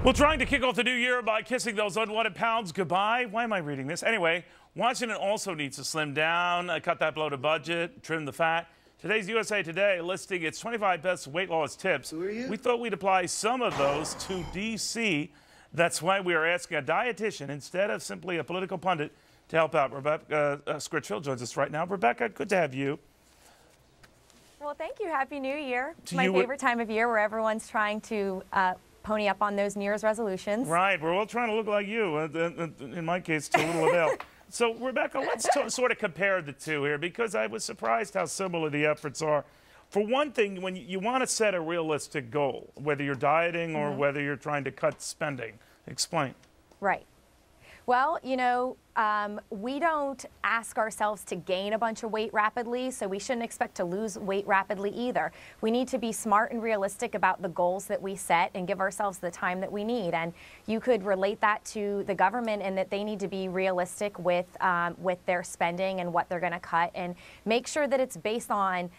Well, trying to kick off the new year by kissing those unwanted pounds goodbye. Why am I reading this? Anyway, Washington also needs to slim down, cut that bloated budget, trim the fat. Today's USA Today listing its 25 best weight loss tips. Who are you? We thought we'd apply some of those to D.C. That's why we are asking a dietitian instead of simply a political pundit to help out. Rebecca Scritchfield joins us right now. Rebecca, good to have you. Well, thank you. Happy New Year. It's my favorite time of year where everyone's trying to pony up on those New Year's resolutions. Right. We're all trying to look like you. In my case, to little avail. So, Rebecca, let's sort of compare the two here, because I was surprised how similar the efforts are. For one thing, when you want to set a realistic goal, whether you're dieting or whether you're trying to cut spending, explain. Right. Well, you know, we don't ask ourselves to gain a bunch of weight rapidly, so we shouldn't expect to lose weight rapidly either. We need to be smart and realistic about the goals that we set and give ourselves the time that we need. And you could relate that to the government in that they need to be realistic with their spending and what they're going to cut, and make sure that it's based on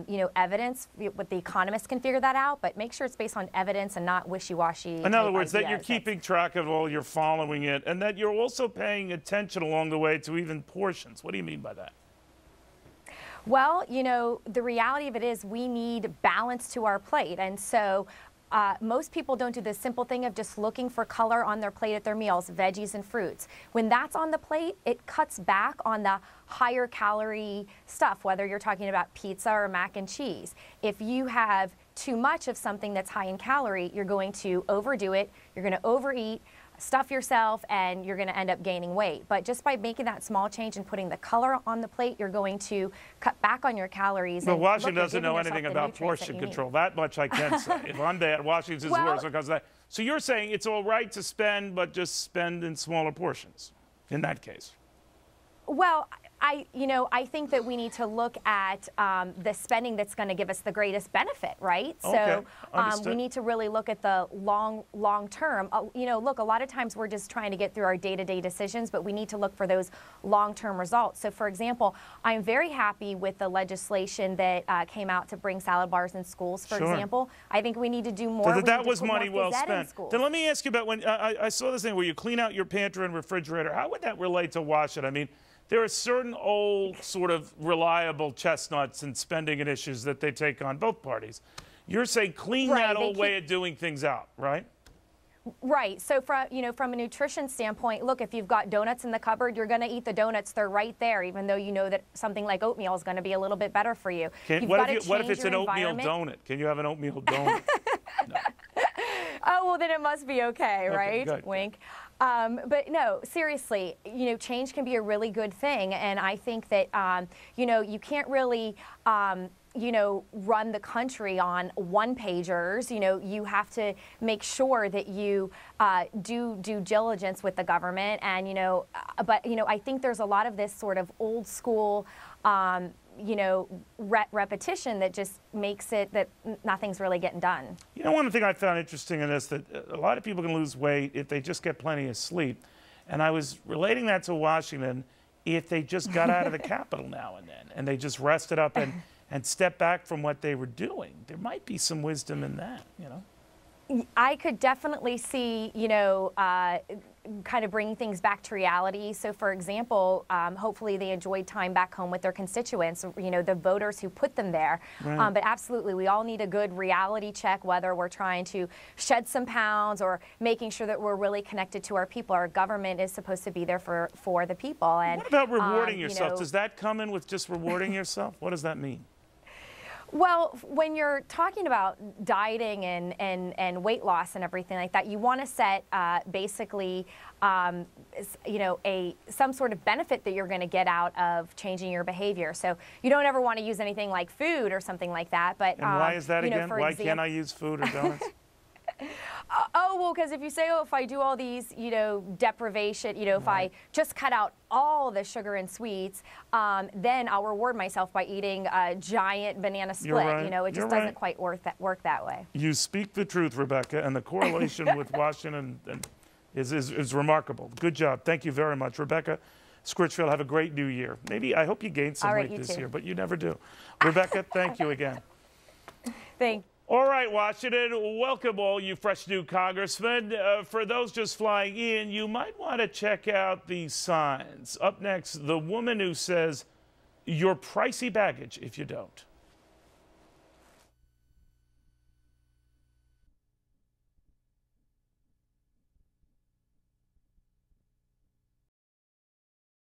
you know, evidence. What the economists can figure that out, but make sure it's based on evidence and not wishy-washy. In other words, that you're keeping track of it all, you're following it, and that you're also paying attention along the way to even portions. What do you mean by that? Well, you know, the reality of it is we need balance to our plate, and so most people don't do the simple thing of just looking for color on their plate at their meals, veggies and fruits. When that's on the plate, it cuts back on the higher calorie stuff, whether you're talking about pizza or mac and cheese. If you have too much of something that's high in calorie, you're going to overdo it, you're going to overeat, stuff yourself, and you're going to end up gaining weight. But just by making that small change and putting the color on the plate, you're going to cut back on your calories. But Washington doesn't know anything about portion control. That much I can say. If I'm bad, Washington's worse because of that. So you're saying it's all right to spend, but just spend in smaller portions in that case? Well, I think that we need to look at the spending that's going to give us the greatest benefit, right? Okay. So we need to really look at the long term. You know, look, a lot of times we're just trying to get through our day-to-day decisions, but we need to look for those long-term results. So, for example, I'm very happy with the legislation that came out to bring salad bars in schools, for example. I think we need to do more. That was money well spent. Then let me ask you about when I saw this thing where you clean out your pantry and refrigerator. How would that relate to Washington? I mean, there are certain old, sort of reliable chestnuts and spending and issues that they take on, both parties. You're saying clean that old way of doing things out, right? Right. So, from a nutrition standpoint, look, if you've got donuts in the cupboard, you're going to eat the donuts. They're right there, even though you know that something like oatmeal is going to be a little bit better for you. What if it's an oatmeal donut? Can you have an oatmeal donut? No. Oh, well, then it must be okay, right? Good. Wink. But no, seriously, you know, change can be a really good thing. And I think that, you know, you can't really, you know, run the country on one-pagers. You know, you have to make sure that you do due diligence with the government. And, you know, but, you know, I think there's a lot of this sort of old school, you know, repetition that just makes it that nothing's really getting done. You know, one thing I found interesting in this, that a lot of people can lose weight if they just get plenty of sleep. And I was relating that to Washington if they just got out of the Capitol now and then, and they just rested up and stepped back from what they were doing. There might be some wisdom in that, you know? I could definitely see, you know, kind of bringing things back to reality. So, for example, hopefully they enjoyed time back home with their constituents, you know, the voters who put them there. Right. But absolutely, we all need a good reality check, whether we're trying to shed some pounds or making sure that we're really connected to our people. Our government is supposed to be there for the people. And what about rewarding yourself? You know, does that come in with just rewarding yourself? What does that mean? Well, when you're talking about dieting and weight loss and everything like that, you want to set basically, you know, some sort of benefit that you're going to get out of changing your behavior. So you don't ever want to use anything like food or something like that. But and why is that again? Why can't I use food or donuts? Oh, well, because if you say, oh, if I do all these, you know, deprivation, you know, if I just cut out all the sugar and sweets, then I'll reward myself by eating a giant banana split. Right. You know, it just doesn't quite work that way. You speak the truth, Rebecca, and the correlation with Washington is remarkable. Good job. Thank you very much, Rebecca Scritchfield. Have a great new year. Maybe, I hope you gain some weight this year, but you never do. Rebecca, thank you again. Thank you. All right, Washington, welcome all you fresh new congressmen. For those just flying in, you might want to check out these signs. Up next, the woman who says, "You're pricey baggage if you don't."